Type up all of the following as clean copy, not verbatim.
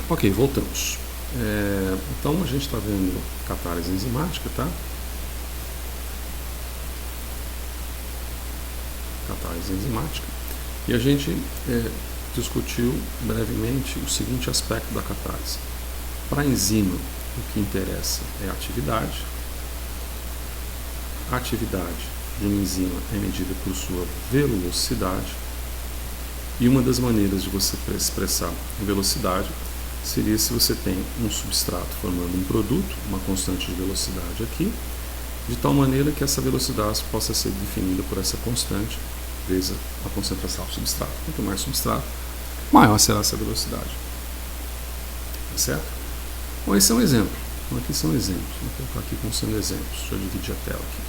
Ok, voltamos. Então a gente está vendo catálise enzimática, tá? Catálise enzimática. E a gente discutiu brevemente o seguinte aspecto da catálise. Para a enzima, o que interessa é a atividade. A atividade de uma enzima é medida por sua velocidade. E uma das maneiras de você expressar velocidade seria se você tem um substrato formando um produto, uma constante de velocidade aqui, de tal maneira que essa velocidade possa ser definida por essa constante vezes a concentração do substrato. Quanto mais substrato, maior será essa velocidade. Tá certo? Bom, esse é um exemplo. Então aqui são exemplos. Vou colocar aqui como sendo exemplos. Deixa eu dividir a tela aqui.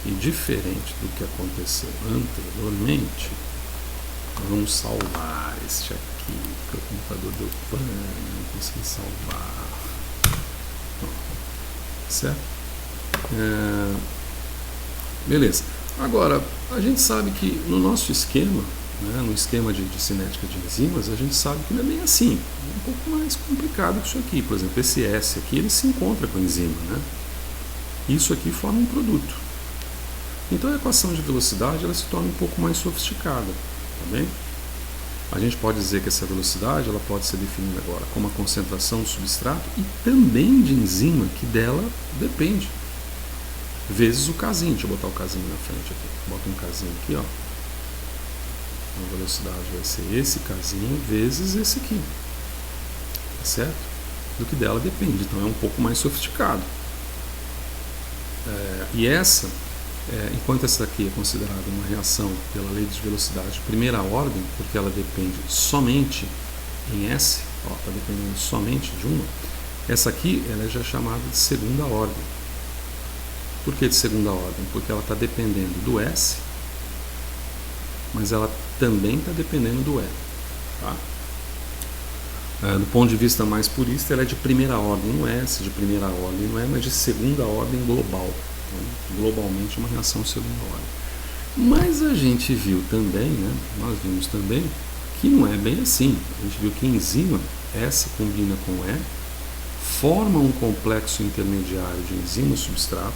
E diferente do que aconteceu anteriormente, vamos salvar este aqui, porque o computador deu pane, não consegui salvar. Certo? Beleza. Agora, a gente sabe que no nosso esquema, né, no esquema de cinética de enzimas, a gente sabe que não é bem assim. É um pouco mais complicado que isso aqui. Por exemplo, esse S aqui, ele se encontra com a enzima, né? Isso aqui forma um produto. Então a equação de velocidade ela se torna um pouco mais sofisticada, tá bem? A gente pode dizer que essa velocidade ela pode ser definida agora como a concentração do substrato e também de enzima que dela depende, vezes o casinho. Deixa eu botar o casinho na frente aqui. Bota um casinho aqui, ó. A velocidade vai ser esse casinho vezes esse aqui, tá certo? Do que dela depende. Então é um pouco mais sofisticado. E essa enquanto essa daqui é considerada uma reação pela lei de velocidade de primeira ordem, porque ela depende somente em S, está dependendo somente de uma, essa aqui ela é já chamada de segunda ordem. Por que de segunda ordem? Porque ela está dependendo do S, mas ela também está dependendo do E. Tá? Do ponto de vista mais purista, ela é de primeira ordem no S, de primeira ordem no E, mas de segunda ordem global. Globalmente uma reação de segunda ordem. Mas a gente viu também, né, nós vimos também que não é bem assim. A gente viu que enzima S combina com E, forma um complexo intermediário de enzima substrato.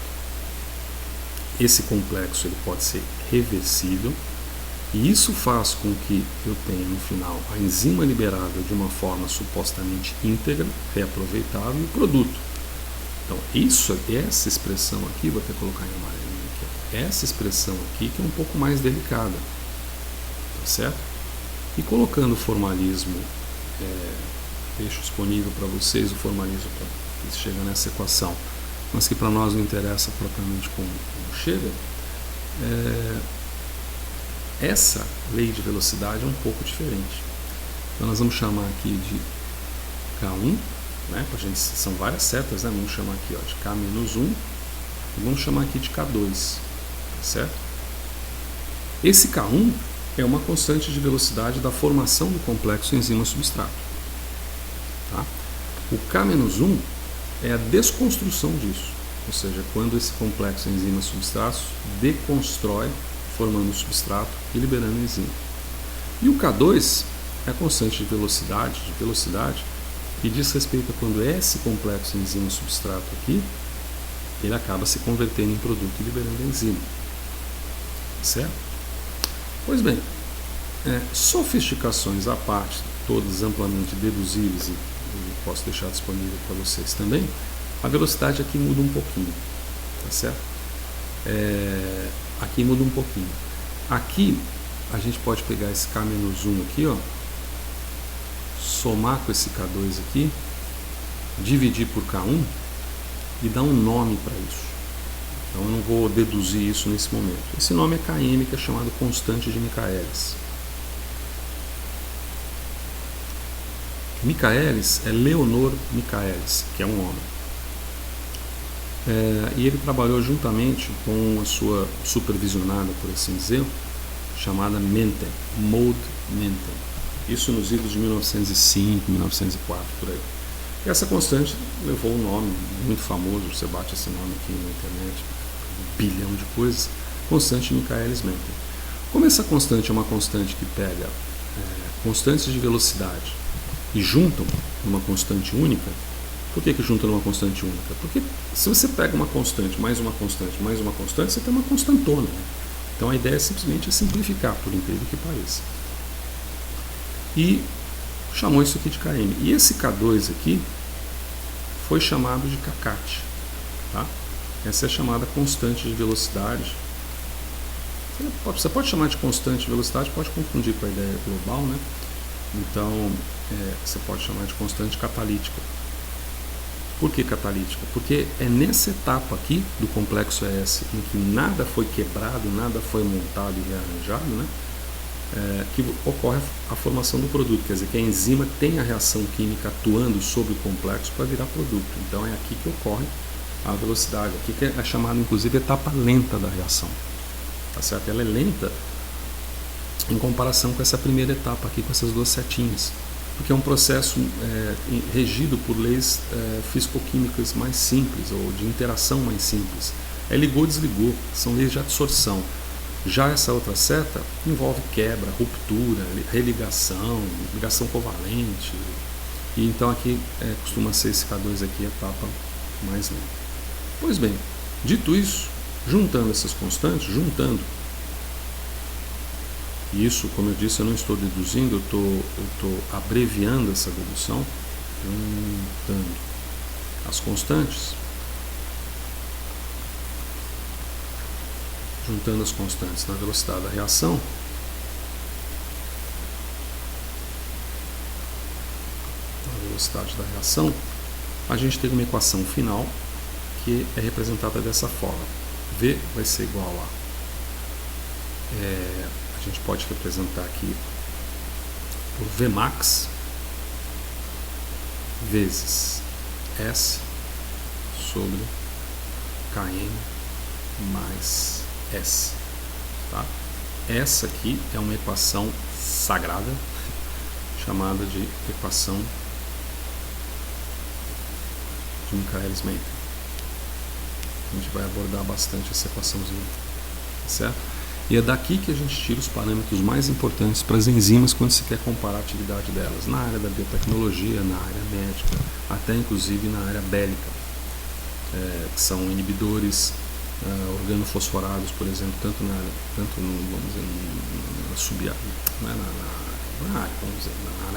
Esse complexo ele pode ser reversível e isso faz com que eu tenha no final a enzima liberada de uma forma supostamente íntegra, reaproveitável e o produto. Então, essa expressão aqui, vou até colocar em amarelinho aqui, essa expressão aqui que é um pouco mais delicada, tá certo? E colocando o formalismo, deixo disponível para vocês o formalismo que chega nessa equação, mas que para nós não interessa propriamente como chega, essa lei de velocidade é um pouco diferente. Então nós vamos chamar aqui de K1, né, pra gente, são várias setas, né, vamos chamar aqui ó, de K-1 e vamos chamar aqui de K2, tá certo? Esse K1 é uma constante de velocidade da formação do complexo enzima-substrato. Tá? O K-1 é a desconstrução disso, ou seja, quando esse complexo enzima-substrato deconstrói, formando o substrato e liberando a enzima. E o K2 é a constante de velocidade, e diz respeito a quando esse complexo enzima-substrato aqui, ele acaba se convertendo em produto e liberando a enzima. Certo? Pois bem, sofisticações à parte, todas amplamente deduzíveis e posso deixar disponível para vocês também, a velocidade aqui muda um pouquinho, tá certo? Aqui muda um pouquinho. Aqui a gente pode pegar esse K-1 aqui, ó, somar com esse K2 aqui, dividir por K1 e dar um nome para isso. Então eu não vou deduzir isso nesse momento. Esse nome é Km, que é chamado constante de Michaelis. Michaelis é Leonor Michaelis, que é um homem. E ele trabalhou juntamente com a sua supervisionada, por assim dizer, chamada Menten, Maud Menten. Isso nos idos de 1905, 1904, por aí. E essa constante levou um nome muito famoso, você bate esse nome aqui na internet, 1 bilhão de coisas, constante Michaelis-Menten. Como essa constante é uma constante que pega constantes de velocidade e juntam numa constante única, por que juntam numa constante única? Porque se você pega uma constante, mais uma constante, você tem uma constantona. Né? Então a ideia é simplesmente simplificar, por incrível que pareça. E chamou isso aqui de Km. E esse K2 aqui foi chamado de Kcat. Tá? Essa é a chamada constante de velocidade. Você pode chamar de constante de velocidade, pode confundir com a ideia global, né? Então, você pode chamar de constante catalítica. Por que catalítica? Porque é nessa etapa aqui do complexo ES, em que nada foi quebrado, nada foi montado e rearranjado, né? Que ocorre a formação do produto. Quer dizer, que a enzima tem a reação química atuando sobre o complexo para virar produto. Então, é aqui que ocorre a velocidade. Aqui que é chamada, inclusive, etapa lenta da reação. Tá certo? Ela é lenta em comparação com essa primeira etapa aqui, com essas duas setinhas, porque é um processo regido por leis físico-químicas mais simples, ou de interação mais simples. É ligou, desligou, são leis de adsorção. Já essa outra seta envolve quebra, ruptura, religação, ligação covalente, e então aqui costuma ser esse K2 aqui, a etapa mais lenta. Pois bem, dito isso, juntando essas constantes, e isso, como eu disse, eu não estou deduzindo, eu estou abreviando essa dedução, juntando as constantes, na velocidade da reação, a gente tem uma equação final que é representada dessa forma. V vai ser igual a gente pode representar aqui por Vmax vezes S sobre Km mais S. Tá? Essa aqui é uma equação sagrada, chamada de equação de Michaelis-Menten. A gente vai abordar bastante essa equaçãozinha, certo? E é daqui que a gente tira os parâmetros mais importantes para as enzimas quando se quer comparar a atividade delas, na área da biotecnologia, na área médica, até inclusive na área bélica, que são inibidores organofosforados, por exemplo, tanto na área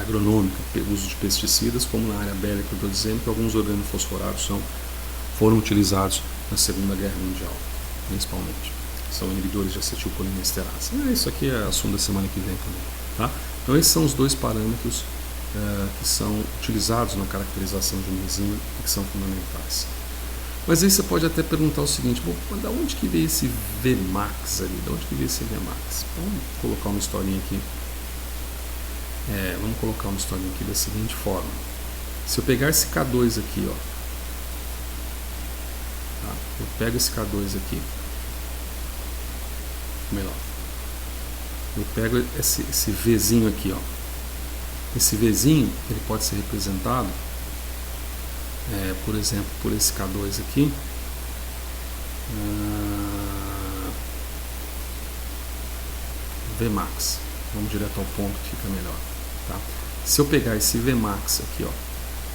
agronômica, uso de pesticidas, como na área bélica. Eu estou dizendo que alguns organofosforados foram utilizados na Segunda Guerra Mundial, principalmente. São inibidores de acetilcolinesterase. Isso aqui é assunto da semana que vem também. Tá? Então esses são os dois parâmetros que são utilizados na caracterização de uma enzima e que são fundamentais. Mas aí você pode até perguntar o seguinte: bom, de onde que veio esse Vmax ali? De onde que veio esse Vmax? Vamos colocar uma historinha aqui. Da seguinte forma. Se eu pegar esse K2 aqui, ó, tá? Eu pego esse K2 aqui. Melhor. Eu pego esse Vzinho aqui, ó. Esse Vzinho, ele pode ser representado, por exemplo, por esse K2 aqui. Vmax. Vamos direto ao ponto que fica melhor. Tá? Se eu pegar esse Vmax aqui, ó,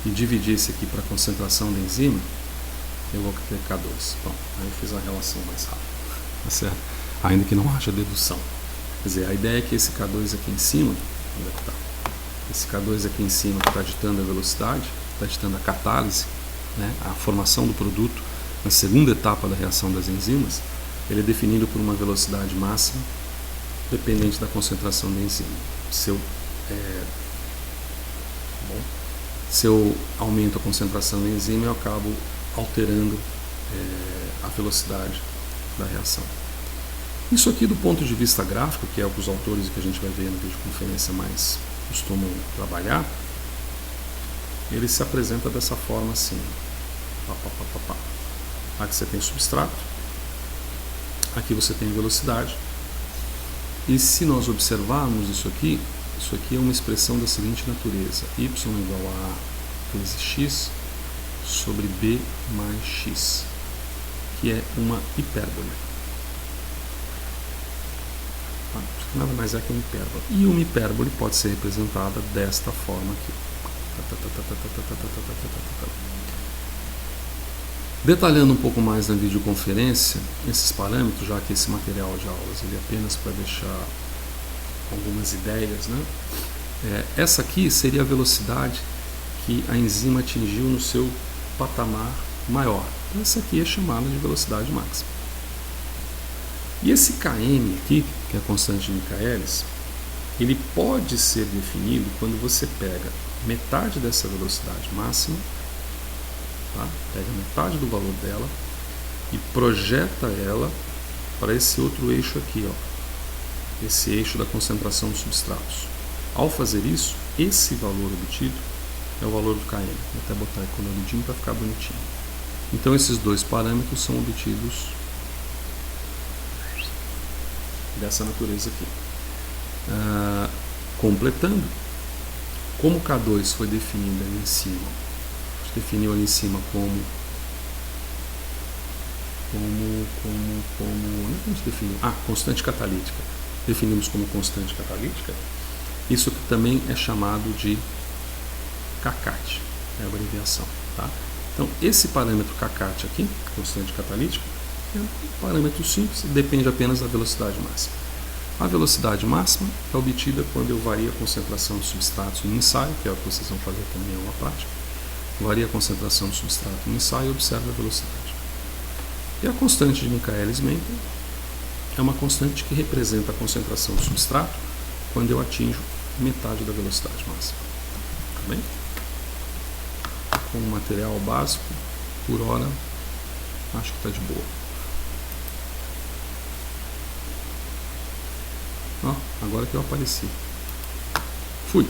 e dividir esse aqui para a concentração da enzima, eu vou ter K2. Bom, aí eu fiz a relação mais rápida. Tá certo? Ainda que não haja dedução. Quer dizer, a ideia é que esse K2 aqui em cima, onde é que tá? Esse K2 aqui em cima que está ditando a velocidade, está ditando a catálise, né, a formação do produto na segunda etapa da reação das enzimas, ele é definido por uma velocidade máxima dependente da concentração da enzima. Se eu aumento a concentração da enzima, eu acabo alterando a velocidade da reação. Isso aqui, do ponto de vista gráfico, que é o que os autores que a gente vai ver na videoconferência mais costumam trabalhar, ele se apresenta dessa forma assim. Aqui você tem substrato, aqui você tem velocidade, e se nós observarmos isso aqui é uma expressão da seguinte natureza: y igual a vezes x sobre b mais x, que é uma hipérbole. nada mais é que uma hipérbole. E uma hipérbole pode ser representada desta forma aqui. Detalhando um pouco mais na videoconferência, esses parâmetros, já que esse material de aulas ele é apenas para deixar algumas ideias, né? Essa aqui seria a velocidade que a enzima atingiu no seu patamar maior. Essa aqui é chamada de velocidade máxima. E esse Km aqui, que é a constante de Michaelis, ele pode ser definido quando você pega metade dessa velocidade máxima, tá? Pega metade do valor dela e projeta ela para esse outro eixo aqui, ó, esse eixo da concentração dos substratos. Ao fazer isso, esse valor obtido é o valor do Km. Vou até botar aí coloridinho para ficar bonitinho. Então esses dois parâmetros são obtidos dessa natureza aqui. Completando, como K2 foi definido ali em cima, a gente definiu ali em cima como se definiu? Constante catalítica. Definimos como constante catalítica. Isso aqui também é chamado de kcat, é a abreviação, tá? Então esse parâmetro kcat aqui, constante catalítica, é um parâmetro simples, depende apenas da velocidade máxima. A velocidade máxima é obtida quando eu vario a concentração de substratos no ensaio, que é o que vocês vão fazer também em aula prática. Varia a concentração do substrato no ensaio e observa a velocidade. E a constante de Michaelis-Menten é uma constante que representa a concentração do substrato quando eu atinjo metade da velocidade máxima. Tá bem? Com o material básico, por hora, acho que está de boa. Agora que eu apareci. Fui!